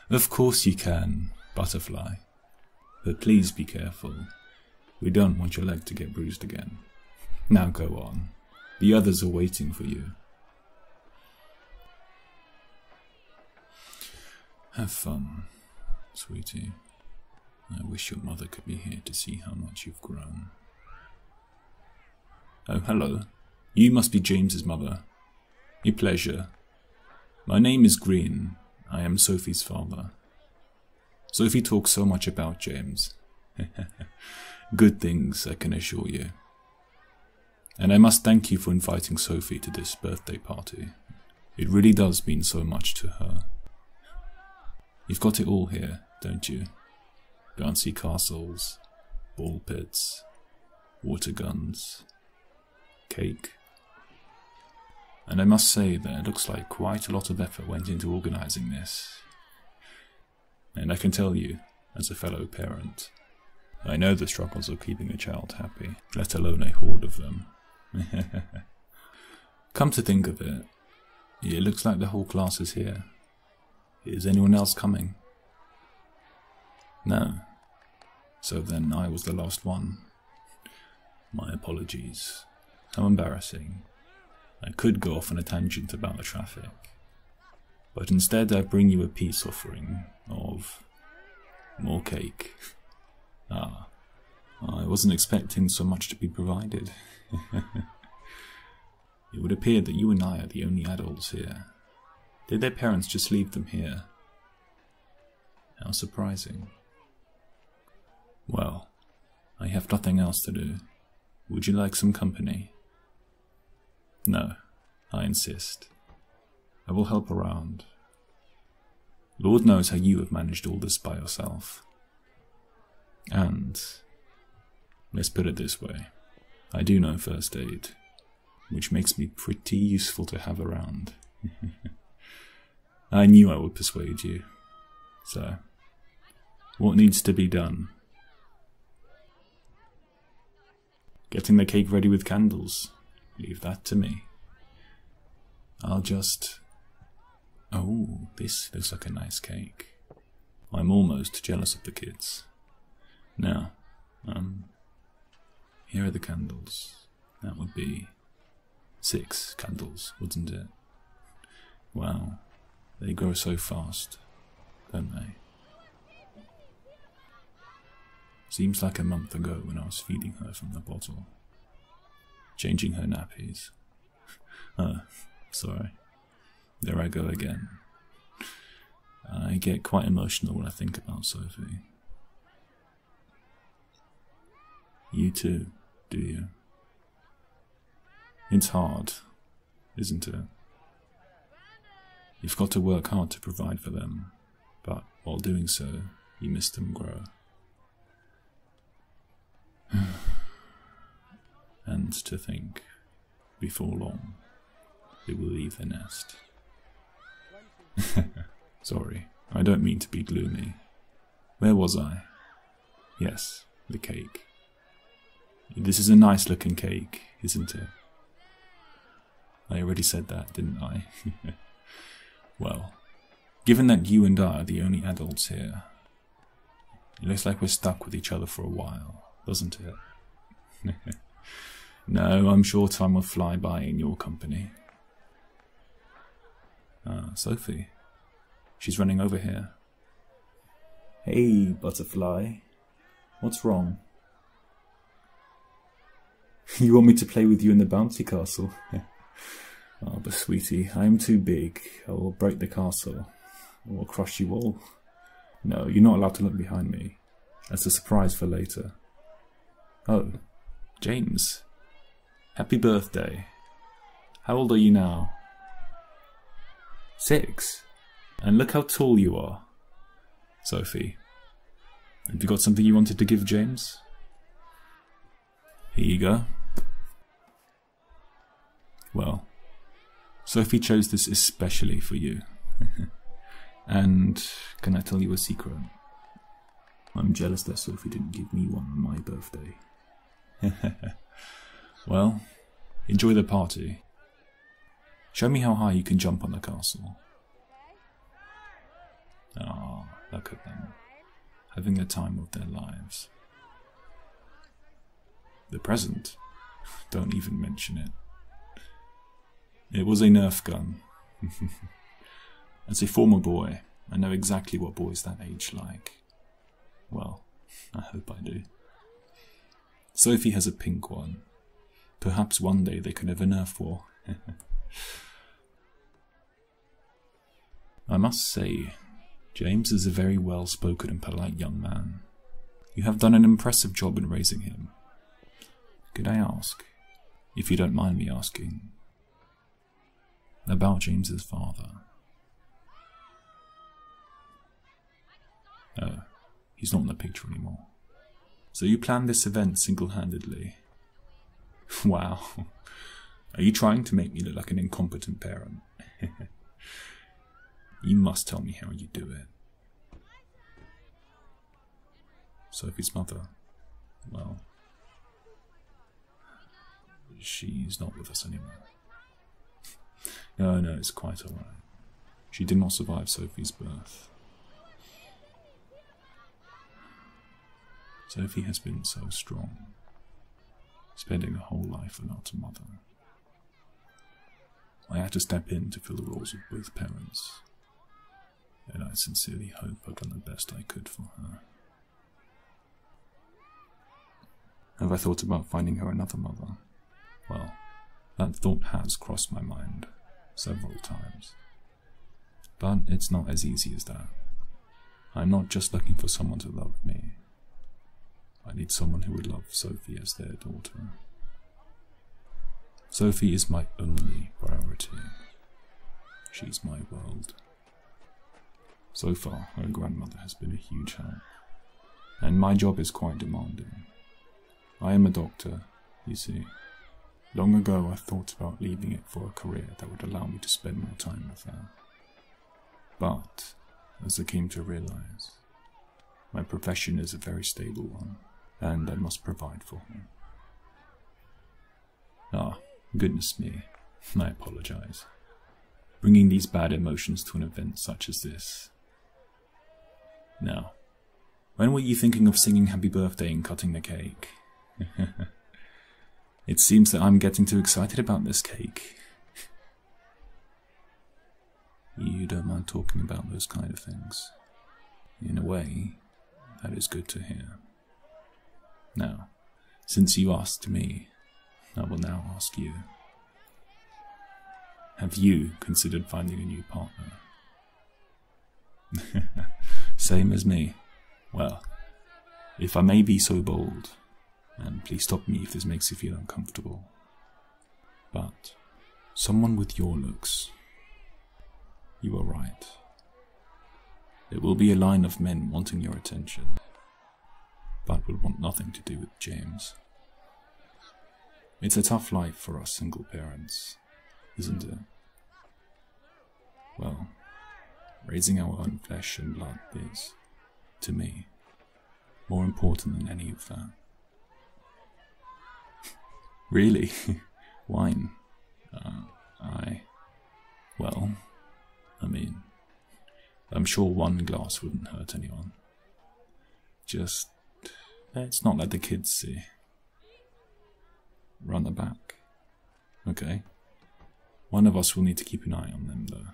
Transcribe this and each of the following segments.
Of course you can, Butterfly. But please be careful. We don't want your leg to get bruised again. Now go on. The others are waiting for you. Have fun, sweetie. I wish your mother could be here to see how much you've grown. Oh, hello. You must be James's mother. A pleasure. My name is Green. I am Sophie's father. Sophie talks so much about James. Good things, I can assure you. And I must thank you for inviting Sophie to this birthday party. It really does mean so much to her. You've got it all here, don't you? Bouncy castles, ball pits, water guns, cake. And I must say that it looks like quite a lot of effort went into organising this. And I can tell you, as a fellow parent, I know the struggles of keeping a child happy, let alone a horde of them. Come to think of it, it looks like the whole class is here. Is anyone else coming? No. So then I was the last one. My apologies. How embarrassing. I could go off on a tangent about the traffic. But instead I bring you a peace offering of more cake. Ah, I wasn't expecting so much to be provided. It would appear that you and I are the only adults here. Did their parents just leave them here? How surprising. Well, I have nothing else to do. Would you like some company? No, I insist. I will help around. Lord knows how you have managed all this by yourself. And, let's put it this way, I do know first aid, which makes me pretty useful to have around. I knew I would persuade you. So, what needs to be done? Getting the cake ready with candles. Leave that to me. I'll just... Oh, this looks like a nice cake. I'm almost jealous of the kids. Now, here are the candles. That would be 6 candles, wouldn't it? Wow, they grow so fast, don't they? Seems like a month ago when I was feeding her from the bottle. Changing her nappies. Sorry. There I go again. I get quite emotional when I think about Sophie. You too, do you? It's hard, isn't it? You've got to work hard to provide for them, but while doing so, you miss them grow. And to think, before long, they will leave the nest. Sorry, I don't mean to be gloomy. Where was I? Yes, the cake. This is a nice looking cake, isn't it? I already said that, didn't I? Well, given that you and I are the only adults here, it looks like we're stuck with each other for a while, doesn't it? No, I'm sure time will fly by in your company. Sophie. She's running over here. Hey, Butterfly. What's wrong? You want me to play with you in the bouncy castle? Oh, but sweetie, I am too big. I will break the castle. I will crush you all. No, you're not allowed to look behind me. That's a surprise for later. Oh, James. Happy birthday. How old are you now? 6. And look how tall you are. Sophie, have you got something you wanted to give James? Here you go. Well, Sophie chose this especially for you. And can I tell you a secret? I'm jealous that Sophie didn't give me one on my birthday. Well, enjoy the party. Show me how high you can jump on the castle. Ah, look at them, having the time of their lives. The present? Don't even mention it. It was a Nerf gun. As a former boy, I know exactly what boys that age like. Well, I hope I do. Sophie has a pink one. Perhaps one day they could have a Nerf war. I must say, James is a very well-spoken and polite young man. You have done an impressive job in raising him. Could I ask, if you don't mind me asking, about James's father? Oh, he's not in the picture anymore. So you planned this event single-handedly? Wow. Are you trying to make me look like an incompetent parent? You must tell me how you do it. Sophie's mother, well, she's not with us anymore. No, it's quite alright. She did not survive Sophie's birth. Sophie has been so strong, spending her whole life without a mother. I had to step in to fill the roles of both parents, and I sincerely hope I've done the best I could for her. Have I thought about finding her another mother? Well, that thought has crossed my mind several times. But it's not as easy as that. I'm not just looking for someone to love me. I need someone who would love Sophie as their daughter. Sophie is my only priority. She's my world. So far, her grandmother has been a huge help, and my job is quite demanding. I am a doctor, you see. Long ago I thought about leaving it for a career that would allow me to spend more time with her. But, as I came to realize, my profession is a very stable one, and I must provide for her. Ah, goodness me, I apologize. Bringing these bad emotions to an event such as this. Now, when were you thinking of singing happy birthday and cutting the cake? It seems that I'm getting too excited about this cake. You don't mind talking about those kind of things. In a way, that is good to hear. Now, since you asked me, I will now ask you. Have you considered finding a new partner? Same as me. Well, if I may be so bold, and please stop me if this makes you feel uncomfortable, but someone with your looks. You are right. There will be a line of men wanting your attention, but will want nothing to do with James. It's a tough life for us single parents, isn't it? Well, raising our own flesh and blood is, to me, more important than any of that. Really? Wine? Well, I mean, I'm sure one glass wouldn't hurt anyone. Just, let's not let the kids see. Run the back. Okay. One of us will need to keep an eye on them, though.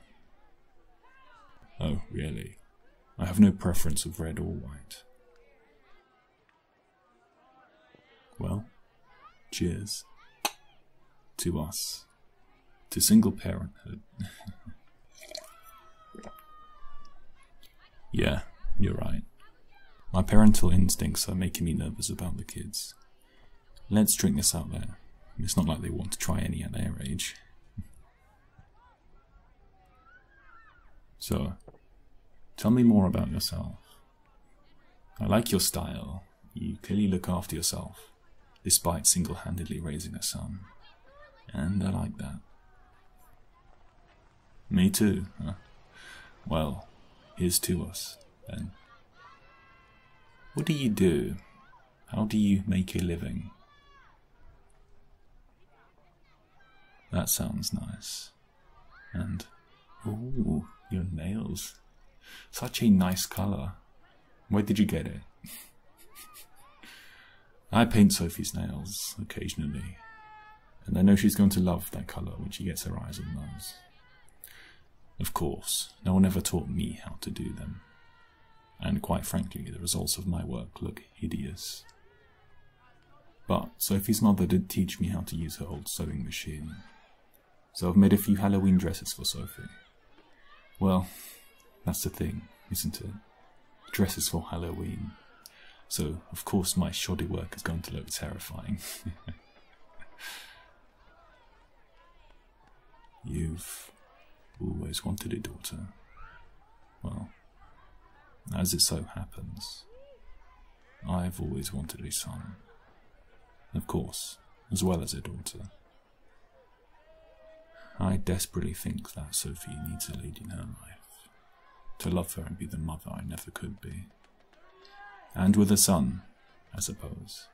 Oh, really? I have no preference of red or white. Well, cheers. To us. To single parenthood. Yeah, you're right. My parental instincts are making me nervous about the kids. Let's drink this out there. It's not like they want to try any at their age. So, tell me more about yourself. I like your style. You clearly look after yourself, despite single-handedly raising a son. And I like that. Me too, huh? Well, here's to us, then. What do you do? How do you make a living? That sounds nice. And, ooh, your nails. Such a nice colour. Where did you get it? I paint Sophie's nails occasionally, and I know she's going to love that colour when she gets her eyes on those. Of course, no one ever taught me how to do them, and quite frankly, the results of my work look hideous. But Sophie's mother did teach me how to use her old sewing machine, so I've made a few Halloween dresses for Sophie. Well, that's the thing, isn't it? Dresses for Halloween. So, of course, my shoddy work is going to look terrifying. You've always wanted a daughter. Well, as it so happens, I've always wanted a son. Of course, as well as a daughter. I desperately think that Sophie needs a lady in her life, to love her and be the mother I never could be. And with a son, I suppose,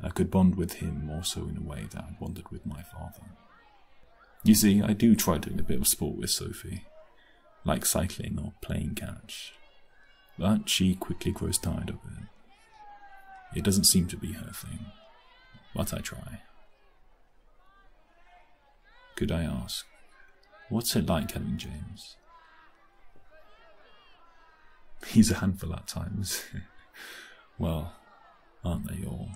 I could bond with him more so in a way that I bonded with my father. You see, I do try doing a bit of sport with Sophie, like cycling or playing catch, but she quickly grows tired of it. It doesn't seem to be her thing, but I try. Could I ask, what's it like having James? He's a handful at times. Well, aren't they all?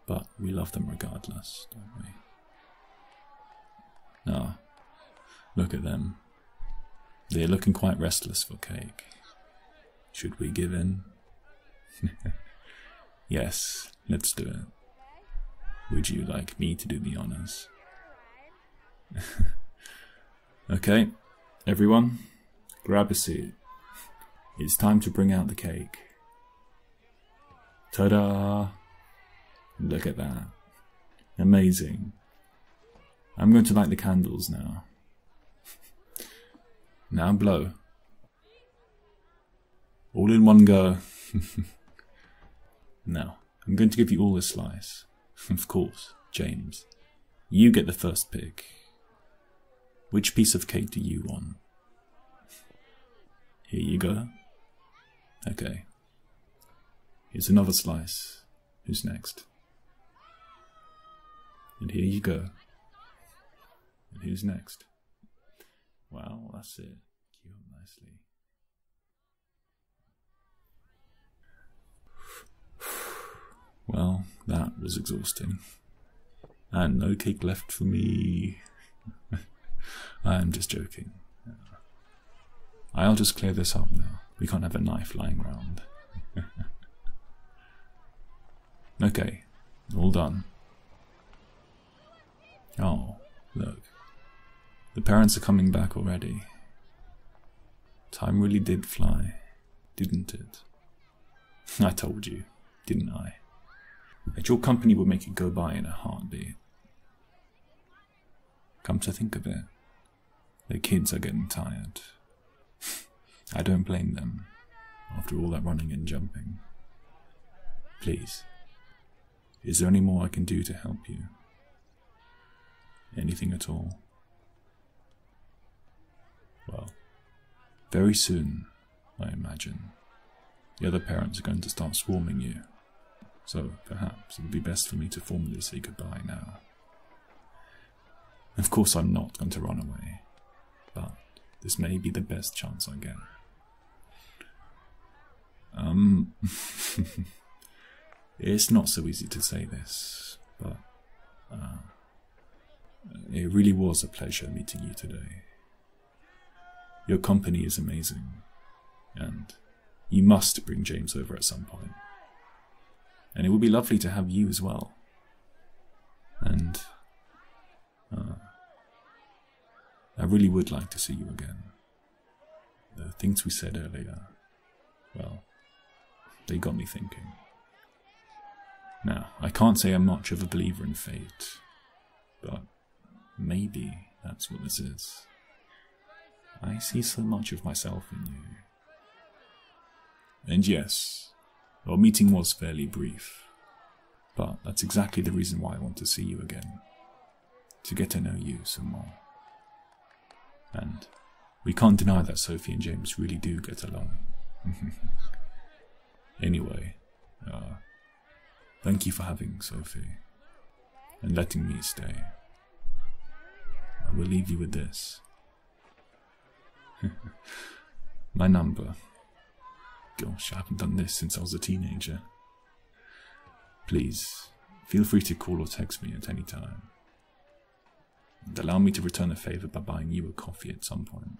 But we love them regardless, don't we? Ah, look at them. They're looking quite restless for cake. Should we give in? Yes, let's do it. Would you like me to do the honors? Okay, everyone, grab a seat. It's time to bring out the cake. Ta-da! Look at that. Amazing. I'm going to light the candles now. Now blow. All in one go. Now, I'm going to give you all a slice. Of course, James. You get the first pick. Which piece of cake do you want? Here you go. Okay. Here's another slice. Who's next? And here you go. And who's next? Well, that's it. Cue up nicely. Well, that was exhausting. And no cake left for me. I'm just joking. I'll just clear this up now. We can't have a knife lying around. Okay, all done. Oh, look. The parents are coming back already. Time really did fly, didn't it? I told you, didn't I? That your company would make it go by in a heartbeat. Come to think of it, the kids are getting tired. I don't blame them, after all that running and jumping. Please, is there any more I can do to help you? Anything at all? Well, very soon, I imagine, the other parents are going to start swarming you, so perhaps it would be best for me to formally say goodbye now. Of course I'm not going to run away, but this may be the best chance I get. It's not so easy to say this, but it really was a pleasure meeting you today. Your company is amazing, and you must bring James over at some point. And it would be lovely to have you as well. And I really would like to see you again. The things we said earlier, well, they got me thinking. Now, I can't say I'm much of a believer in fate, but maybe that's what this is. I see so much of myself in you. And yes, our meeting was fairly brief, but that's exactly the reason why I want to see you again. To get to know you some more. And We can't deny that Sophie and James really do get along. Anyway, thank you for having Sophie and letting me stay. I will leave you with this. My number. Gosh, I haven't done this since I was a teenager. Please, feel free to call or text me at any time. And allow me to return a favor by buying you a coffee at some point.